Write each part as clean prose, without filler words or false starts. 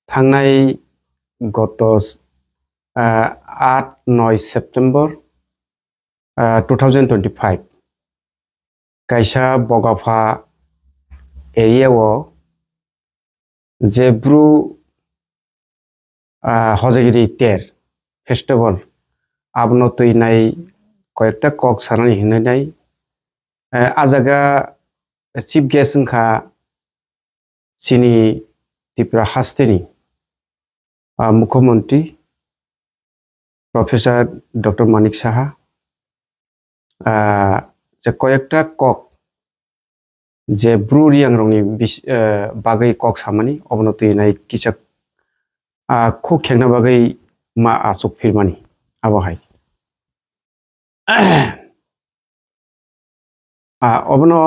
थांनाय गत 8-9 सेप्टेम्बर 2025 कायसा बगाफा एरियाव जेब्रु हजागिरि टेर फेस्टिवल आबनो तैनाय कयेकटा कक सानानै हिनाय आजागा चीफ गेस्ट ओंखा चिनी त्रिपुरा हास्टेनि मुख्यमंत्री प्रोफेसर डॉक्टर मानिक साहा जे कयेकटा कक जे ब्रु रियांगरंनि बागै कक सामानि अबनो तैनाय किसा खु खेंना बागै मा आसुक फिरमानि आबहाय अबनो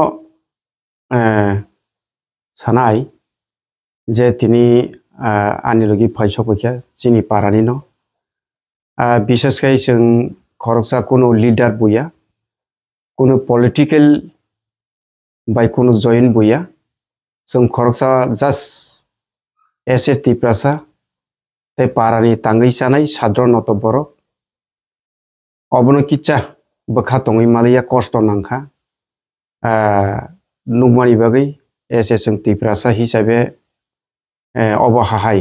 सानाय जे तिनी आनिलगी फाइसपैखा चिनी पारानि न विशेषकै जों खरकसा कोनो लीडर बुया कोनो पॉलिटिकल बाय कोनो जॉइन बुया जों खरकसा जस्ट एसएस त्रिपुरासा ते पारानि तांगै सानाय साद्र नत बरक अबनो किचा बखा तंगै मालिया कष्ट नांखा नुमानि बागै एसएस त्रिपुरासा हिसाबै अबहाय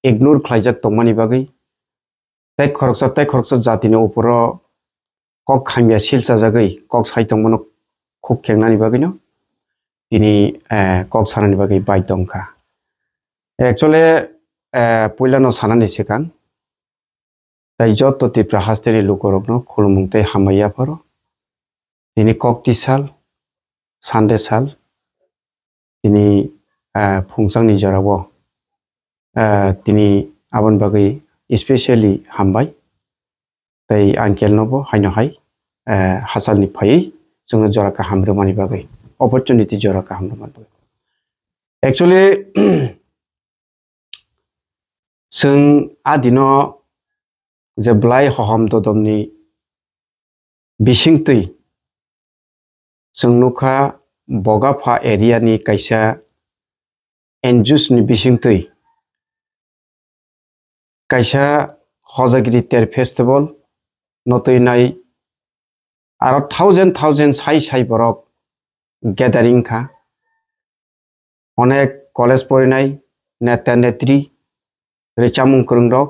इग्नोर खालायजाक तंमानि बागै तै खरकसा जातिनि ऊपर कक खामिया सिलसा जागै कक साइतंमनो खुब खेंनानि बागै न दिनै कक सानानि बागै बाय दंखा एक्चुअली पहिलानो सानानि सिगां तै जत त्रिपुरा हास्टेनि लोकरकनो खुलुमंतै हामायाफोर दिनै कक तिसाल सानदे साल दिनै फुंसांनि जराव दिनै आबन बागै स्पेशली हामबाय तै आंकेल नबो हायनहाय हासालनि फायै जोंनो जराका हामरोमानि बागै अपरचुनिटी जराका हामरोमानि बागै एक्चुअली जों आदिनो जेब्लाय हहम ददमनि बिसिंतै जों नुखा बगाफा एरियानि कायसा एनजुसनि बिसिंतै कायसा हजागिरि टेर फेस्टिवल नतैनाय आरो थाउजेंड साइ बरक गैदारिंग खा अनेक कलेज फरायनाय नेता नेत्री रिचामुं फोरोंदक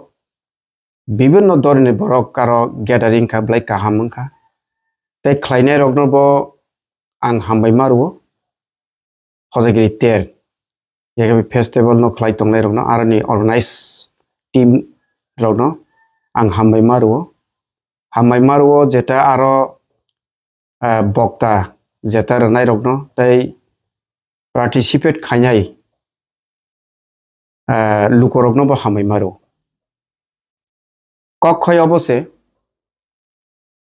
विभिन्न धरननि बरक कारो गैदारिंग खा ब्लाय काहामंखा तै ख्लायनाय रगनबो आं हामबाय मारुओ हजागिरि टेर ये फेस्टिवल न ख्लाय तंनाय रगनो आरो नि अर्गानाइज टीम रगनो आं हामबाय मारुओ जेता आरो बक्ता जेता रनाय रगनो तै पार्टिसिपेट खायनाय लुकरगनो बो हामबाय मारुओ कखय अबसे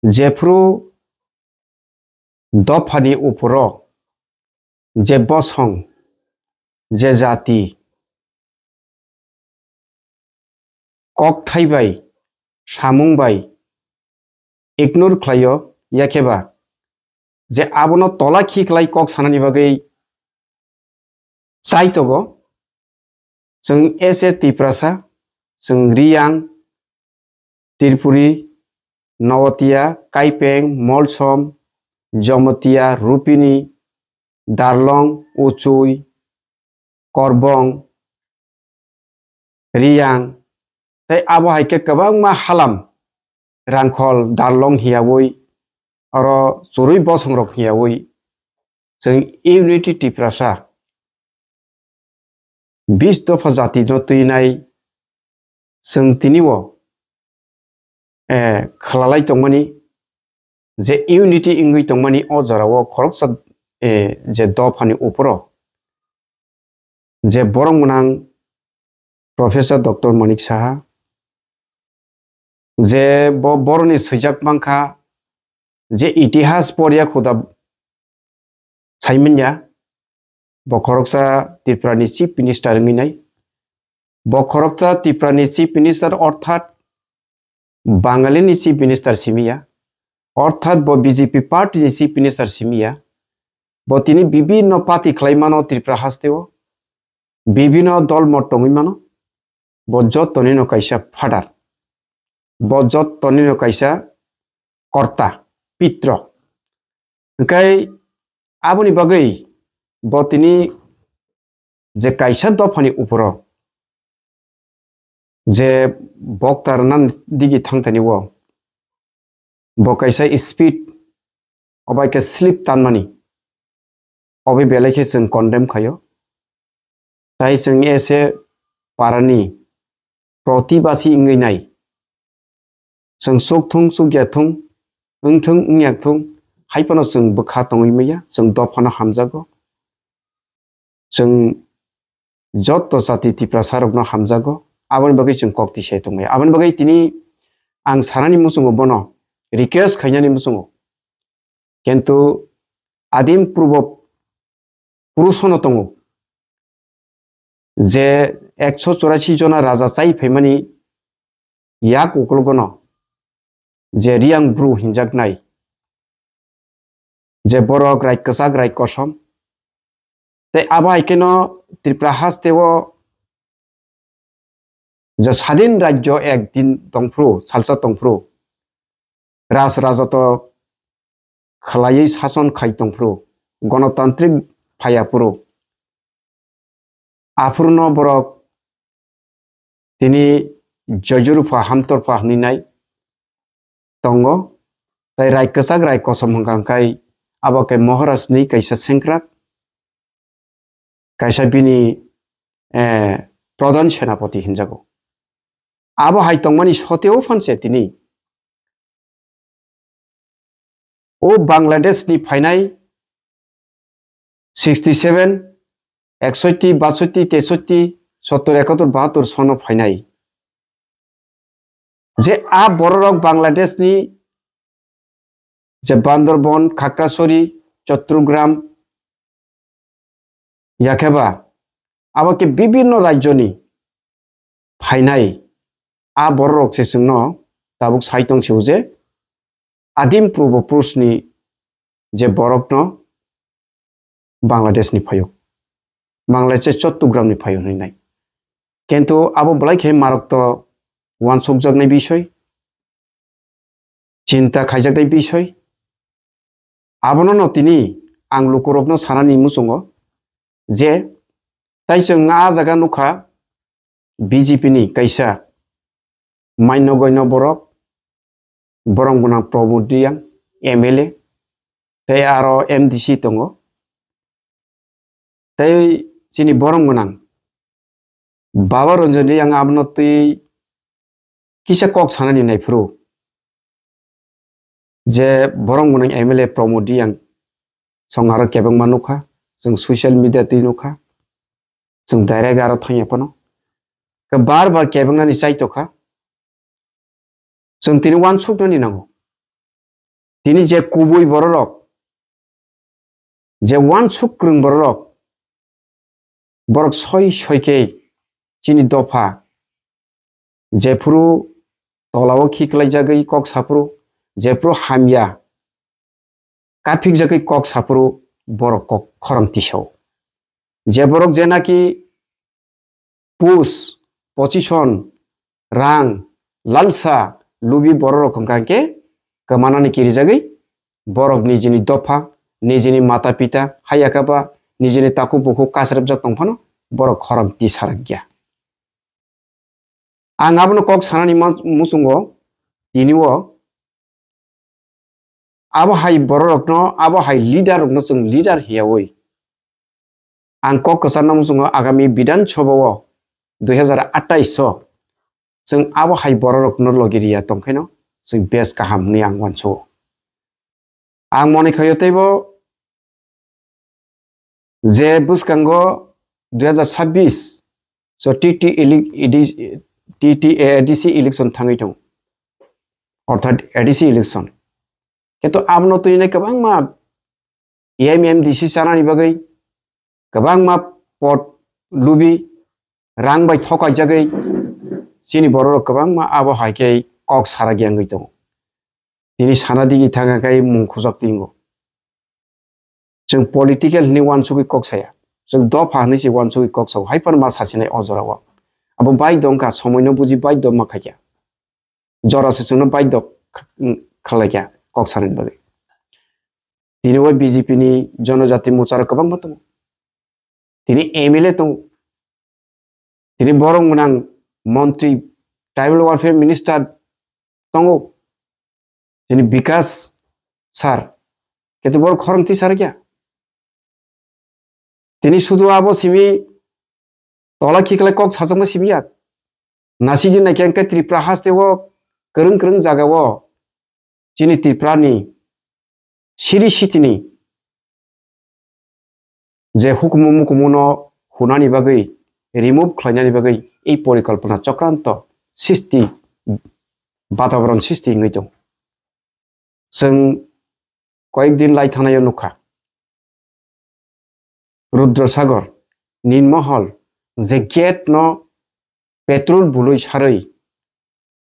जेफ्रु दफानि ऊपर जे बसं जे जाति कक थाइबाय सामुंबाय इग्नोर खालायो याखेबा जे आबनो तला खिख्लाय कक सानानि बागै चाइतगो जों एसएस त्रिपुरासा जों रियां त्रिपुरी नवतिया काइपें मलसम जमतिया रुपिनी दारलं उचुई करबं रियां तै आबहाय के गोबां मा हालाम रांखल दारलं हियावै आरो जरुई बसंरक हियावै जों इउनिटी त्रिपुरासा 20 दफा जाति न तैनाय जों तिनिव खलालाय तंमानि जे इउनिटी इंगै तंमानि अजराव खरकसा जे दफानि ऊपर जे बरंमनां प्रोफेसर डॉक्टर मानिक साहा जे बरनि सैजाक मांखा जे इतिहास पढ़िया खुदा साइमन्या बखरकसा त्रिपुरानि चीफ मिनिस्टर इंगैनाय बखरकसा त्रिपुरानि चीफ मिनिस्टर अर्थात बांगालीनि चीफ मिनिस्टर सिमिया अर्थात ब बीजेपी पार्टी चीफ मिनिस्टर सिमिया बतिनि विभिन्न पार्टी खालायमानो त्रिपुरा हास्टेव विभिन्न दल मत दंगैमानो bojot tonino kaisa father bojot tonino kaisa korta pitro kai aboni bagai botini je kaisa dofani uporo je boktar nan digi thangtani wo bo kaisa speed obai ke slip tanmani obai belai ke जों condemn khayo tai जों ese parani protibasi inginai जों sokthung sugyathung ungthung ungyathung haipano जों bokha tongoi meya जों dofano hamjago जों joto jati tipra sarokno hamjago aboni bagai जों kokti se tongmaya aboni bagai tini ang sanani musungo bono request khainani musungo kintu adim purbo purusono tongo je 184 jona raja chai phaimani yak uklogono je riang bru hinjaknai je borok rai kasak rai kosom te abai keno tripura hasteo je স্বাধীন রাজ্য একদিন তংফ্রু salsa তংফ্রু রাজ রাজত খালাই শাসন খাই তংফ্রু গণতান্ত্রিক ফায়াপুরু আফুর্ণ বরক তিনি জজরুফা হামতরফা হনিনাই তঙ্গ তাই রায় কসাক রায় কসম হংকাই আবাকে মহারাজনি কাইসা সেংক্রাক কাইসা বিনি প্রধান সেনাপতি হিনজাগো আবো হাই তংমানি সতেও ফানছে তিনি ও বাংলাদেশনি ফাইনাই 67 61 62 63 70 71 72 সন ফাইনাই যে আ বড়রক বাংলাদেশনি যে বান্দরবন খাগড়াছড়ি চট্টগ্রাম ইয়াকেবা আবাকে বিভিন্ন রাজ্যনি ফাইনাই आ borok se sungno tabuk saitong siuje adim purbo purusni je borok no Bangladesh ni phayo Bangladesh Chattogram ni phayo nai kintu abo blai khe marok to wan sokjak nai bishoy চিন্তা খাইজাক nai bishoy abono no tini ang lukorok no sanani musungo je tai जों आ jaga nukha BJP ni kaisa Maino goino borok borong guna promodiang MLA tei aro MDC tongo tei sini borong gunang Baba Ranjani yang abno tei kisa kok sanani nai fru je borong gunang MLA promodiang songhara kebang manukha जों social media tei nukha जों direct aro thanya pano ke bar bar kebang nani chai tokha जों তিনি one সুক ননি নাগো তিনি যে কুবুই বড়রক যে one সুক ক্রুং বড়রক বরক ছয় ছয়কে চিনি দফা যে ফুরু তলাও খিকলাই জাগৈ কক সাপুরু যে ফুরু হামিয়া কাফিক জাগৈ কক সাপুরু বরক কক খরমতিসাও যে বরক যে নাকি পুস পজিশন রাং লালসা lubi borok hongkake kemanani kiri jagai borok nijini dofa nijini mata pita hayakaba nijini taku buku kasrab jak tongphano borok khorang ti saragya ang abno kok sanani musungo tiniwo abo hai borok no abo hai leader no sung leader hiawoi ang kok kasana musungo agami bidan chobawo 2028 जों आबो हाय बररक न लगिरिया तंखायनो जों base गाहाम नि आं वानसो आं मने खयतैबो जे बुसकांगो 2026 so TTADC election थाङै दं अर्थात ADC इलेक्शन किन्तु आबनो तैने गोबां मा AMMDC जानानै बागै गोबां मा पट लुबि रां bye थकाय जागै Sini borok kabang ma abo haike kok saragi ang ito. Tini sanadi kita ngakai mungkusak tingo. Jeng political ni wan suki kok saya. Jeng do pahni si wan suki kok sa. Hai pan ma sasinai ozorawa. abo bai dong ka somoi no buji bai dong makaya jora se sungno bai dong khalaya kok sanin bagi tini wo BJP ni Janajati Morcha kabang batung tini MLA tong tini borong menang Menteri Tribal Welfare Minister tongo tini Bikas sar ketu bor khormti sar kya tini sudu abo simi tola kikle kok sajama simiat nasi jin nakyang ke Tripura haste wo kereng jaga wo chini Tripura ni Siri City je hukumu mukumu hunani bagai remove khlainani bagai ei porikalpana chakranto sisti batabaron sisti ngai dong जों কয়েকদিন লাই থানায় নুখা रुद्रसागर नीलमहल जे gate न petrol बुलुई सारै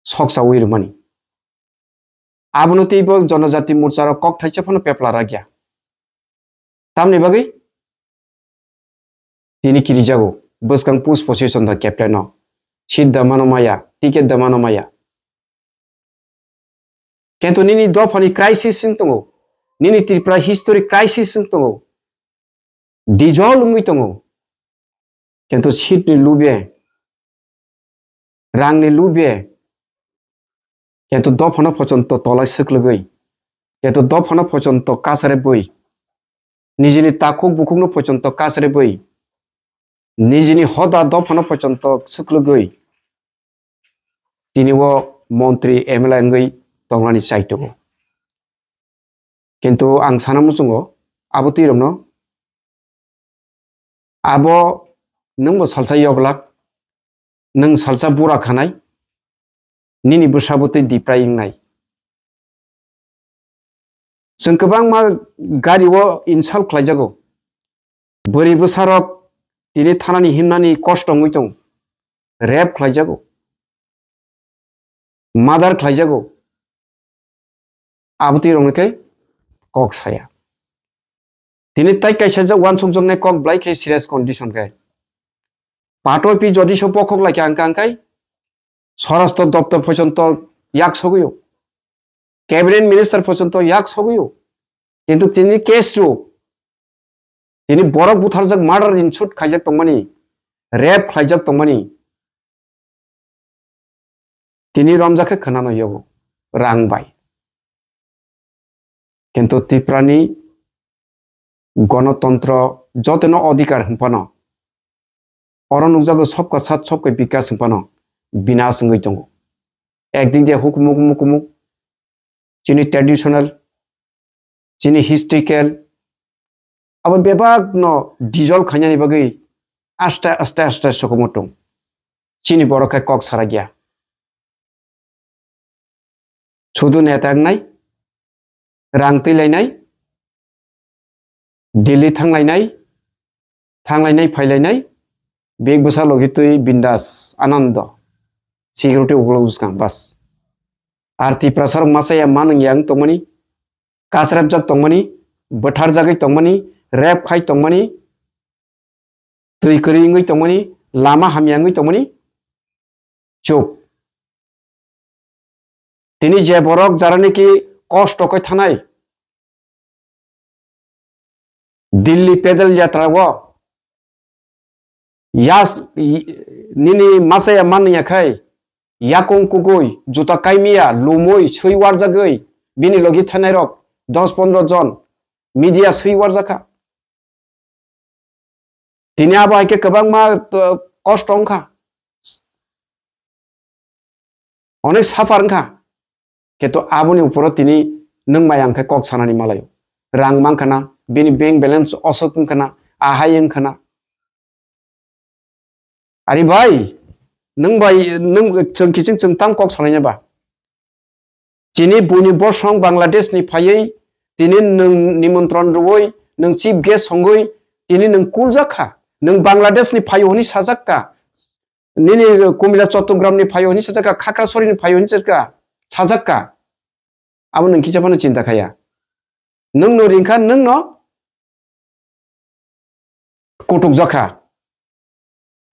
सकसावै रमानी आबनोतैबो जनजाति मोर्चा कक थाइसे fun पेपलारा गया तामनि बागै तिनि किरि जागो बसकां पुस पोजिशन दा कैप्टन न सीट दामानो माया टिकेट दामानो माया केंतु निनि दफानि क्राइसिस सिं तंगो निनि त्रिपुरा हिस्टोरिक क्राइसिस सिं तंगो डिजल उंगै तंगो केंतु सीट नि लुबे रांनि लुबे केंतु दफानो पर्यन्त तलाय सकलगै केंतु दफानो पर्यन्त कासरे बई निजिनि ताकुक बुकुकनो पर्यन्त कासरे बई निजिनि हदा दफानो पर्यन्त सकलगै तिनिवो मंत्री एमएलए अंगै तंगनानि साइटगो किन्तु आं सानामुसुंगो आबो तिरमनो आबो नोंबो सालसा यगलाक नों सालसा बुरा खानाय निनि बोसाबोते दिप्रायिंनाय जों गोबां मा गारिवो इनसाल्ट खालायजागौ बोरै बोसारक दिनै थानानि हिमनानि कष्ट मै दं रेप खालायजागौ मादार खालायजागौ आबोती रंगकै कक साया दिनै ताइ काइसा जा वान सं जंनाय कक ब्लाइ के सिरियास कंडिशन के पाटो पि जदि सो पखक लाके आंकांकाय स्वराष्ट्र दप्तर पर्यन्त याक सगयो कैबिनेट मिनिस्टर पर्यन्त याक सगयो किन्तु तिनि केस रु तिनि बरक बुथारजक मार्डर इन सुट खाइजक तंमानि रेप खाइजक तंमानि तिनि रमजाखे खोनानो यगो रांबाय किन्तु त्रिपुरानि गणतंत्र जतनो अधिकार हंपानो अरनुकजागो सबका साथ सबके विकास हंपानो विनाश गई दंगो एकदिन दे हुकुमुक चिनि ट्रेडिशनल चिनि हिस्ट्रिकल अब बेबाग न डिजल खाइनानि बागै आस्ते सकमतो चिनि बरखाय कक सारा गया सुदु नेतांनाय रां तैलायनाय दिल्ली थांलायनाय फैलायनाय बेग बसा लगितुय बिंदास आनंद सिकिउरिटी उगलौसकां बस आरती प्रसार मासाया मानंग yang तंगमनि कासराब जक तंगमनि बठार जागै तंगमनि रेप खाइ तंगमनि दै करिङै तंगमनि लामा हामियांगै तंगमनि चुप तिनि जे बरक जारानिकि कष्ट कै थानाय दिल्ली पैदल यात्रा वो यास निनी मासाया मानयाखै याकं कुगै जुता काइमिया लुमै सैवार जागै बिनि लगी थानाय रक 10-15 जन मीडिया सैवार जाखा तिनि आबायके गोबां मा कष्ट अंखा अनेक साफार अंखा केतो आबुनि ऊपर तिनि नों मायांखै कक सानानि मालायो रां मांखाना बिनि बैंक बैलेंस असकंखाना आहायंखाना अरे भाई नों चंकिचिं चंताम कक सानायबा चिनि बुनि बसं बांग्लादेश नि फायै तिनि नों निमंत्रण रुवै नों चीफ गेस्ट संगै तिनि नों कुलजाखा नों बांग्लादेश नि फायोनि साजाक्का निनि कुमिला चट्टग्राम नि फायोनि साजाक्का खागड़ाछड़ी नि फायोनि साजाक्का आबो नों किजापानो चिन्ता खाया नों नो रिंखा नों न कटक जाखा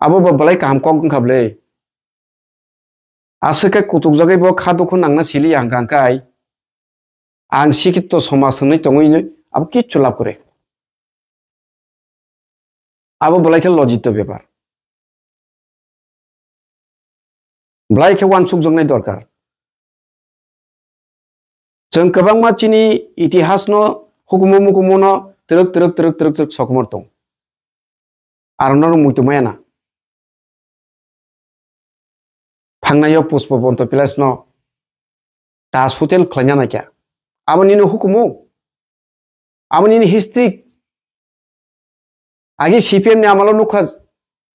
आबो बबलाय काम कक गंखाबले आसोके कुतुक जगै बो खादुखौ नांना सिलि हांखांखाय आं सिखित समाज होनै दङैनो अब किच्छु लाभ करे अब बलाइखे लजित बेपार बलाइखे वानसुक जंनाय दरकार जों गोबां मानसिनि इतिहासनो हुकुमो मुकुमनो तरक सकमर दं आरो मुइतुमायाना थांनायाव पुष्प बन्त पिलासनो दास हटेल खालामना नायखा आबनिनो हुकुमो आबनिनो हिस्ट्री आगे सीपीएम ने आमालो नुखा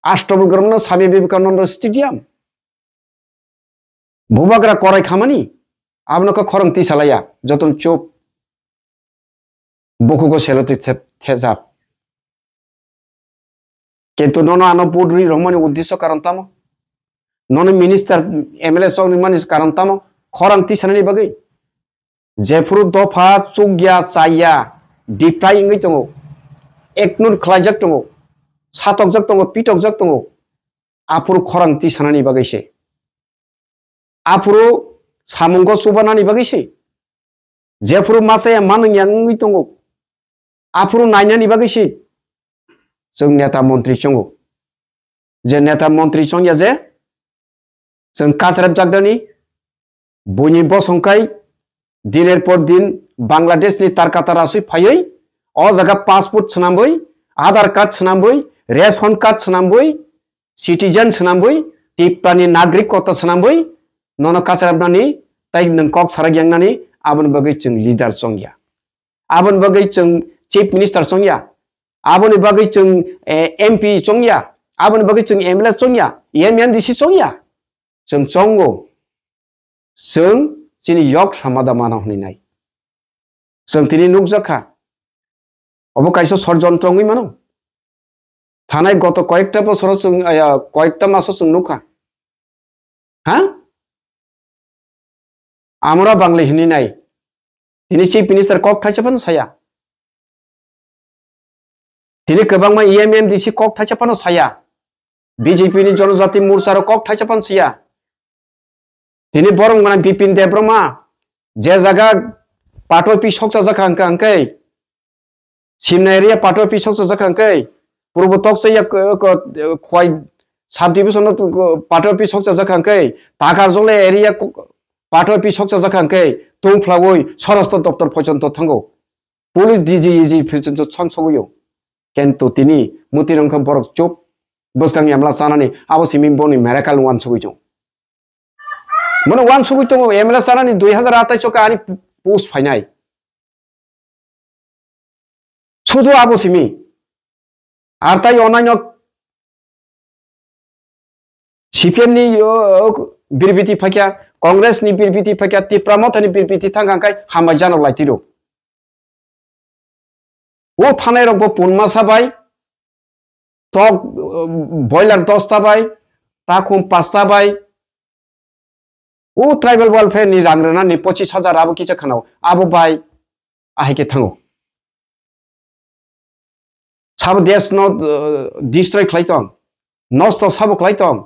अष्टमग्रमनो स्वामी विवेकानंद स्टेडियम भूबाग्रा कराय खामानि आबनोखौ खरंती सालाया जतन चोप बकुको सेलती थेजाब किंतु नोनो आनो पुडरी रमनी उद्देश्य कारण तामो नोनो मिनिस्टर एमएलए सौ निमानिस कारण तामो खरंती साननि बगै जेफुरु दफा चुगिया चाया डिप्राय इंगै दङो एकनुर खलाजक दङो सातकजक दङो पिटकजक दङो आपुरु खरंती साननि बगैसे आपुरु सामुंगो सुबानानि बगैसे जेफुरु मासाया मानंयाङै दङो आपुरु नायनानि बगैसे जों नेता मंत्री संगो जे नेता मंत्री संया जे जों कासरेब जागदानि बयनि बसंखाय दिनेर पर दिन बांलादेश नि तारकातारा सुइ फायै अ जागा पासपोर्ट सनामै आधार कार्ड सनामै रेशन कार्ड सनामै सिटीजन सनामै टिप्पानि नागरिकता सनामै नोनो कासरेबनानि ताइ नों कक साराग्यांनानि आबन बगै जों लीडर संया आबन बगै जों चीफ मिनिस्टर संया आबन बगै जों एमपी संया आबन बगै जों एमएलए संया एमएनडीसी संया जों संगो जों जिनि यक समाधान होनाय जों तिनि नुकजाखा अब काइसो षड़यंत्रङै मानो थानाय गत कयेकटा बছर जों कयेकटा मास जों नुखा हा आमरा बांले हिनिनाय तिनि चीफ मिनिस्टर कक थाइसेफान साया तिनि गोबांमा एमएनडीसी कक थाइसेफान साया बीजेपी नि जनजाति मोर्चा कक थाइसेफान साया तिनि बरं माने बिपिन देब्रमा जे जागा पाटोपी सकसा जाखांका अंकै सिमना एरिया पाटोपी सकसा जाखांकै पूर्वतक से खय सब डिविजन पाटोपी सकसा जाखांकै ताकारजले एरिया पाटोपी सकसा जाखांकै तुंफ्लावै स्वराष्ट्र दफ्तर पर्यन्त थांगौ पुलिस डीजी पर्यन्त सांसगयो किन्तु तिनि मुतिरंखा बरक चुप बसगांनि आमला सानानि आबसिमि बनि मेराकाल वान सगैजों मन वान सगैतो एमएलए सानानि 2028 का आनि पोस्ट फाइनाय सुदु आबसिमि आरताय अनायनो सीपीएम नि बिरबिति फाक्या कांग्रेस नि बिरबिति फाक्या तिप्रामथनि बिरबिति थांगांखाय हामाय जानो लाइतिरो वो थानाय रगबो पुनमा साबाय तो बॉयलर 10टा बाय ताखुम 5टा बाय वो ट्राइबल वेलफेयर नि रांग्रना नि 25,000 आबो किचा खानाव आबो बाय आहिके थांगो साब देश न डिस्ट्रय खलाइतं नष्ट साबो खलाइतं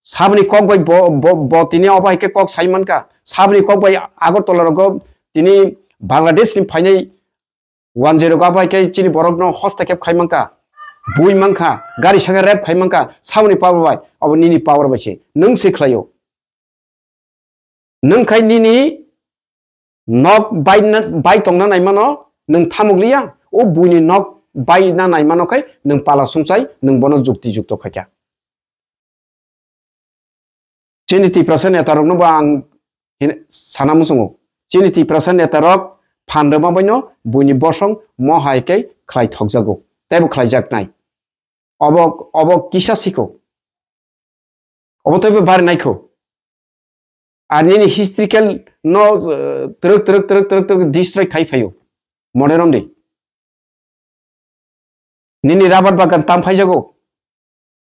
साबनि कक बाय ब तिनि अबाहिके कक साइमानका साबनि कक बाय आगरतला रगो तिनि बांलादेश नि फाइनाय 10 का बाहिके चिनि बरक न हस्तक्षेप खाइमानका बुई मांखा गाड़ी सागा रेप खाइमानका साबनि पावर बाय अब निनि पावर बायसे नों सिखलायो नों खाय निनि नक बाय तंना नायमानो नों थामुगलिया ओ बुइनि नक बाय ना नायमानो खाय नों पाला सुंसाय नों बनो जुक्ति जुक्त खाया चिनिति प्रसन नेतारकनो बा आं सानामु संगो चिनिति प्रसन नेतारक फानदमा बायनो बुइनि बसं महायके खलाय थकजागो तेबो खलायजाक नाय अब किसा सिखो अब तेबो बार नायखो आनिनि हिस्ट्रिकल नो तरक डिस्ट्रय खाइफायो मडेरनदे निनि राबार बागान तामफायजागो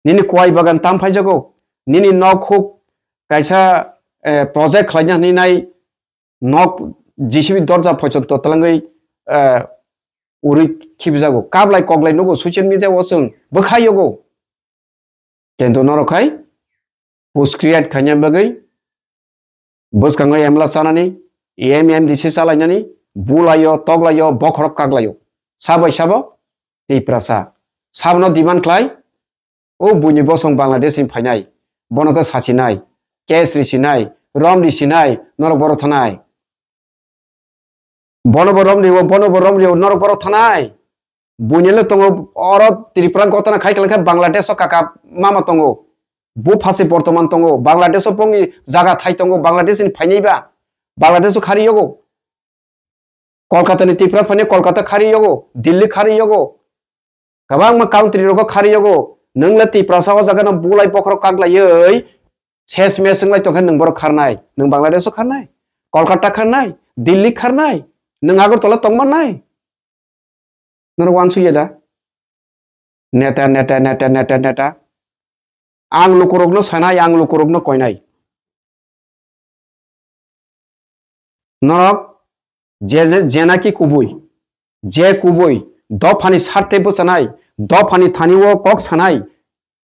निनि कय बागान तामफायजागो निनि नखौ कायसा प्रोजेक्ट खलायना निनाय नक जिसिबि दरजा पर्यन्त तलांगै उरि खिबजागो काबलाय कगलाय नगो ससियेल मीडिया वसों बखायोगो केन्तो नरखाय पोस्ट क्रिएट खायना बगै बोसखाङो एमला जानानै एम दिसे सालायनानै बुलायो तगलायो बखरक कागलायो साबै साबो दैफ्रासा साबनो दिमान क्लाय ओ बुनि बसं बांलादेश फाइनाय बनको साचिनाय केस रिसिनाय रम रिसिनाय नरक बर थानाय बनब रम लियो नरक बर थानाय बुनिले तंगो और त्रिपुरा गतना खाइकलखा बांलादेश काका मामा तंगो बु फासे बर्तमान तंगो बांलादेश पंगि जागा थाइ तंगो बांलादेश नि फाइनायबा बांलादेश खारि योगो कोलकाता नि त्रिपुरा फाइनाय कोलकाता खारि योगो दिल्ली खारि योगो गोबां मा काउंट्री रोगो खारि योगो नोंला त्रिपुरा सावा जागा न बुलाय बखर कागलायै सेस मेस संलाय तंखा नों बर खारनाय नों बांलादेश खारनाय कोलकाता खारनाय दिल्ली खारनाय नों आगरतला तंमानाय नों वानसुयो दा नेता नेता नेता नेता नेता आं लुकुरगनो सानाय आं लुकुरगनो कयनाय नरक जेनाकी कुबुई जे कुबुई दफानि सारते बसानाय दफानि थानिवो कक सानाय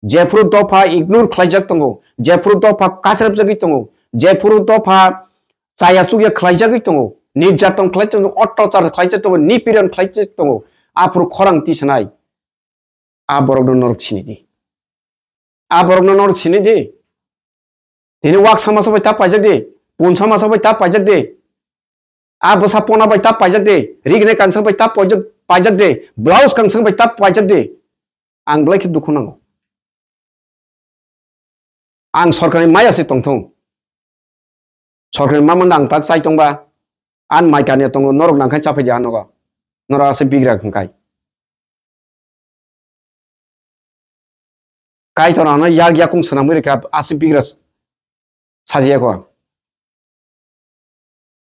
जेफुर दफा इग्नोर खालायजाक दंगो जेफुर दफा कासरब जगै दंगो जेफुर दफा चायासुगिया खालायजागै दंगो निर्यातन खालायजाक दंगो अत्याचार खालायजाक दंगो निपीड़न खालायजाक दंगो आफुर खरां तिसनाय आबरगनो नरक सिनिदि आबरगनो नरक सिनिदि दिनै वाक समासा बाय ता पाइजाक दे पुन समासा बाय ता पाइजाक दे आबसा पना बाय ता पाइजाक दे रिगने कांसं बाय ता पाइजाक दे ब्लाउज कांसं बाय ता पाइजाक दे आं ब्लाइक दुखु नांगौ आं सरकारनि मायासै तंथं सरकारनि मामोन आं ताक चाइतंबा आन माइकाने तंगो नरक नांखाय चाफै जा नगा नरासे बिग्रा खंखाय काइतरानो याग याकुम सनाम रेखा आसे बिग्रा साजिया को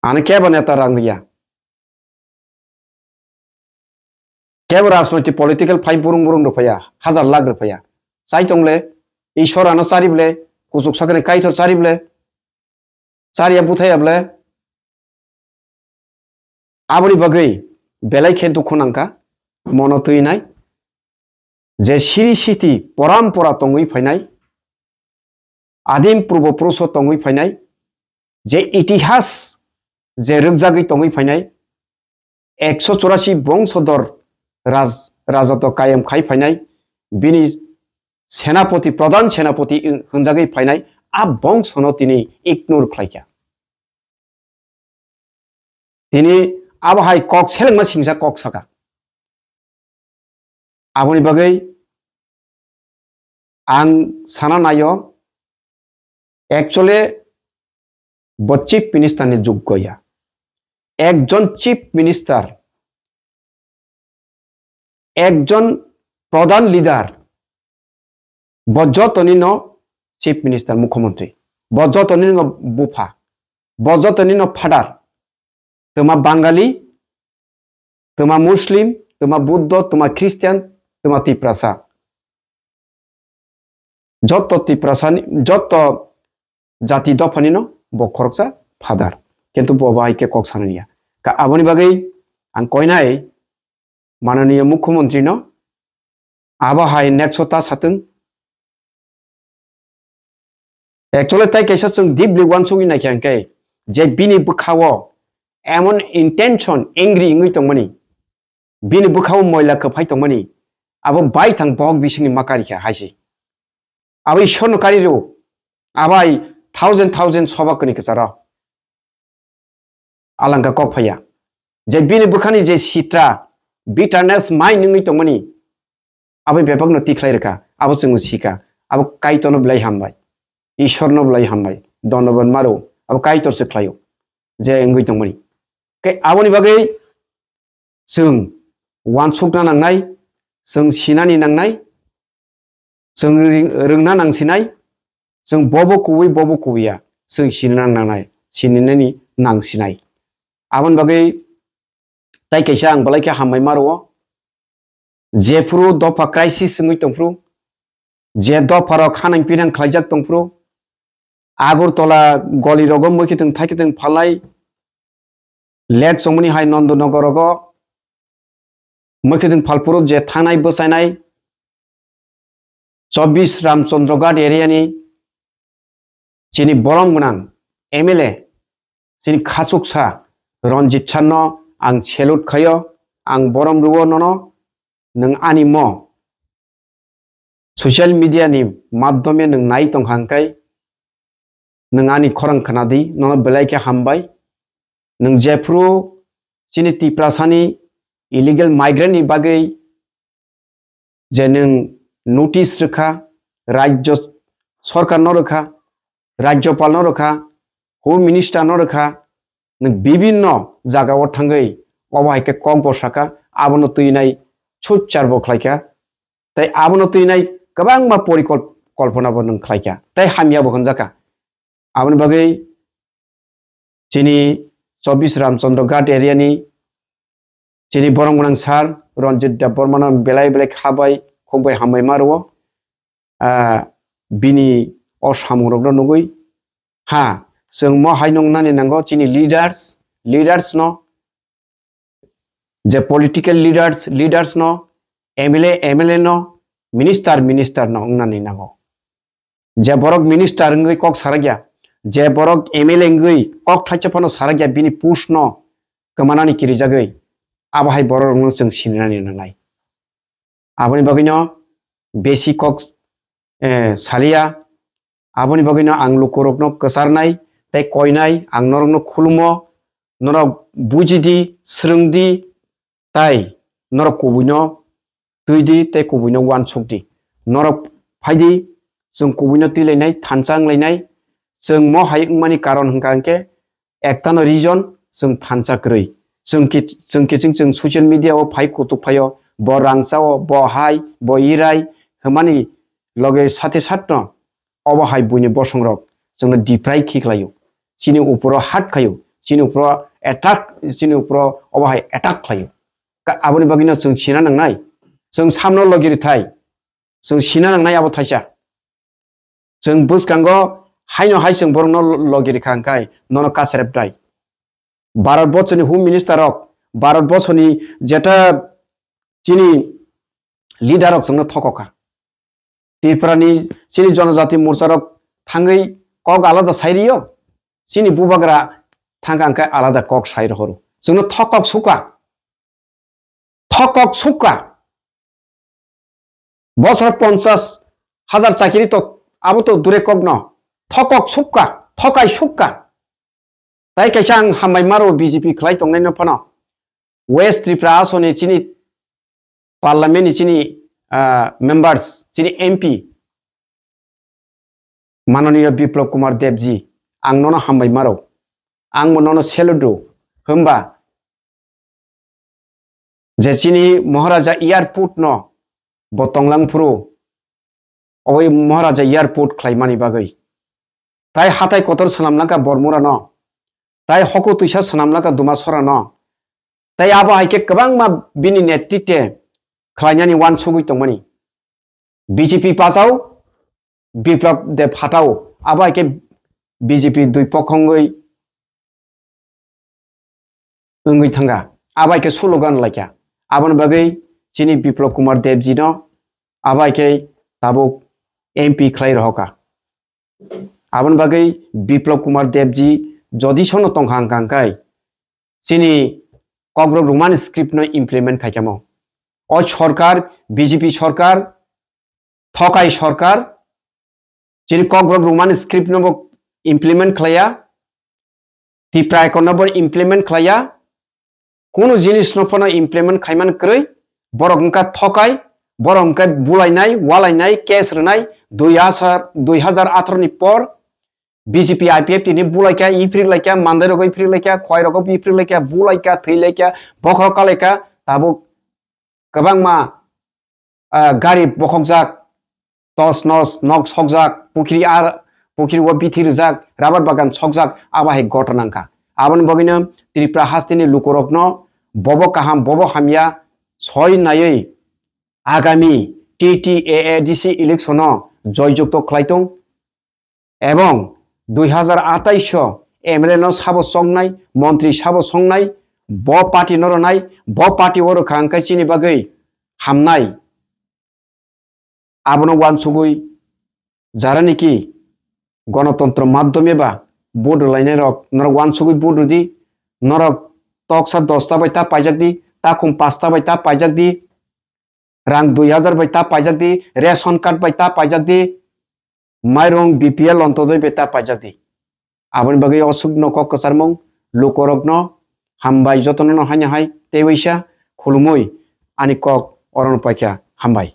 आने केबा नेता रांगिया केबा राजनैतिक पॉलिटिकल फाइट बुरुं रुपया हजार लाख रुपया चाइतंले ईश्वरानो चारिबले कुजुक सकने काइतर चारिबले चारिया बुथायाबले आबरी बगै बेलाइखे दुखु नांका मन तैनाय जे सिरि सिति परम्परा तंगै फैनाय आदिम पूर्व पुरुष तंगै फैनाय जे इतिहास जे रोगजागै तंगै फैनाय 184 वंशधर राजत्व कायम खाय फैनाय बिनि सेनापति प्रधान सेनापति होनजागै फैनाय आ वंशनो तिनि इग्नोर खालायया तिनि आबहाय कक सेलेंमा सिंसा कक साका आबनि बगै आं साना नायो एक्चुअली चिफ मिनिस्टार नि योग्यया एकजन चिफ मिनिस्टार एकजन प्रधान लिडार बजतनि न चिफ मिनिस्टार मुख्यमंत्री बजतनि न बुफा बजतनि न फादार तमा बांगाली तमा मुस्लिम तमा बुद्ध तमा ख्रिस्टियान तमा तिप्रासा जत तिप्रासानि जत जाति दफानि न बखरकसा फादार किन्तु बबाय के कक साननिया का आबनि बागै आं कयनाय माननीय मुख्यमंत्री न आबाहाय नेक्सटा साथों एक्चुअली ताई कैसा जों डीपली वानसुङि नायखांखाय जे बिनि बुखावो एमन इंटेंशन एंग्री इंगै तंमनि बिनि बुखाव मैला कफाय तंमनि आबो बाय थां बहक बिसिनि माकारिखा हायसि आबो ईश्वरनो कारिरो आबाय थाउजेंड सबाकनि कसारा आलांगा कफाया जे बिनि बुखानि जे सित्रा बिटारनेस माइ नङै तंमनि आबो बेबकनो तिख्लाय रखा आबो जों सिका आबो काइतनो ब्लाय हामबाय ईश्वरनो ब्लाय हामबाय धन्यबाद मारो आबो काइतरसो ख्लायो जे इंगै तंमनि के आबनि बागै जों वानसुकना नांनाय जों सिनानि नांनाय जों रोंना नांसिनाय जों बबो कुबैया जों सिना नांनाय सिनिनायनि नांसिनाय आबनि बागै ताई कैसा आं बलायके हामबाय मारो जेफ्रु दफा क्राइसिस जोङै तंफ्रु जे दफाराव खानां पिनां खालायजाक तंफ्रु आगरतला गली रगम मखिथों थाइखिथों फालाय लेट समनि हाय नंदनगरग मखिथों फालपुर जे थांनाय बसायनाय 24 रामचंद्रगढ़ एरियानि जिनि बरम गोनां MLA chini khachuksa Ronjit Channo ang selut khayo ang borom ruwo nono nung ani mo social media ni maddome nung nai tong hangkai nung ani khorang khanadi nono belai ke hambai nung jepro chini tiprasani illegal migrant ni bagai je nung notice rekha rajyo sorkar no rekha rajyopal no rekha home minister no rekha nung bibinno jaga o thangai obai ke kong bosaka abono tuinai chutchar bo khlaika tai abono tuinai kabang ma পরিকল্পনা bo nung khlaika tai hamya bo khonjaka aboni bagai chini 24 Ramchandra Ghat area ni chini borongmanang sar Ronjit Debormana belai belai khabai khongbai hambai marwo bini osamurokno nugui ha जों mo hainong nani nango chini leaders no je political leaders no MLA no minister no nani nango je borok minister ngui kok saragya je borok MLA ngui kok thachapano saragya bini push no kamanani kirijagoi abahai borok no जों sinani nanai aboni bagino besi kok salia aboni bagino ang lukorok no kasarnai tai koinai ang norok no khulumo norok bujidi srungdi tai norok kubuino tuidi tai kubuino wansukdi norok phaidi जों kubuino tilainai thanchang lainai जों mo hai mani karon hangkangke ektano reason जों thanchakroi जों social media o phai kutuk phayo bo rangchao bo hai bo irai hmani loge sathe satno obo hai buini bosongrok जोंनो deprive khiklayo chini uporo hat khayo chini uporo attack chini uporo obai attack khayo aboni bagino जों sina nangnai जों samno logiri thai जों sina nangnai abo thaisa जों buskango haino hai जों borno logiri khangkai nono kasrep dai Bharat Borchoni home minister rok Bharat Borchoni jeta chini leader rok जोंनो thokoka Tripurani chini Janajati Morcha rok thangai kok alada sairiyo chini bubagra thangangka alada kok sair horu जोंनो thokok suka বছর 50,000 চাকরি তো আবো তো দূরে কগ ন থকক সুক্কা থকাই সুক্কা তাই কাইসাং হামাই মারো বিজেপি খলাই তংনাই ন ফানো ওয়েস্ট ত্রিপুরা আসনে চিনি পার্লামেন্ট চিনি মেম্বার্স চিনি এমপি মাননীয় বিপ্লব কুমার দেবজি आं ननो हामबाय मारो आं ननो सेलुदो होमबा जे चिनि महाराजा एयारपोर्ट न बतंगलांफुरु ओइ महाराजा एयारपोर्ट खलाइमानि बागै ताइ हाथाय कतर सनामलाका बरमुरा न ताइ हको तुइसा सनामलाका दुमासरा न ताइ आबो हाइके गोबां मा बिनि नेतृत्वे खलाइनानि वान सुगुइ तंमानि बीजेपी पासाव बिप्लब देब हाताव आबो हाइके BJP दुई पखंगै ओंगै थांगा आबाइके स्लोगान लाइका आबन बागै चिनि बिप्लब कुमार देबजी न आबाइके ताबो MP खलाइ रहका आबन बागै बिप्लब कुमार देबजी जदि सनो तंखां कांकाय चिनि कग्र रोमान स्क्रिप्ट न इमप्लिमेंट खाइकामो अ सरकार BJP सरकार थकाय सरकार चिनि कग्र रोमान स्क्रिप्ट न इमप्लिमेंट खलाया तिप्रा इकोनबर इमप्लिमेंट खलाया कोनो जिनिस नफनो इमप्लिमेंट खाइमान क्रय बरंका थकाय बरंका बुलाइनाय वालाइनाय केस रनाय 2018 नि पर BJP IPF नि बुलाइका इफ्रि लाइका मानदारगो इफ्रि लाइका खयरगो इफ्रि लाइका बुलाइका थैलाइका बखरका लाइका ताबो गोबांमा गारि बखकजाक तस नस नक सकजाक पुखिरी वो बिथिर जाक राबार बागान सकजाक आबाहे घटनांका आबन बगिनो त्रिपुरा हास्तिनि लुकरकनो बबो काहाम बबो हामिया सय नायै आगामी TTAADC इलेक्शन जयजुक्त खलाइतों एवं 2028 MLA नो साबो संनाय मंत्री साबो संनाय ब पार्टी नरनाय ब पार्टी ओरो खांकाय चिनि बागै हामनाय आबनो वानसुगुइ जारानिकि गणतंत्र माध्यमे बा bodo lainai rok norok wan sugui bodo di norok tok sa 10 bai ta paijak di ta kum 5 bai ta paijak di rang 2000 bai ta paijak di ration card bai ta paijak di mairong BPL ontodoi bai ta paijak di aboni bagai osuk no kok kesarmong lukorok no hambai jotono no hanya hai tewaisa khulumoi ani kok oron paikya hambai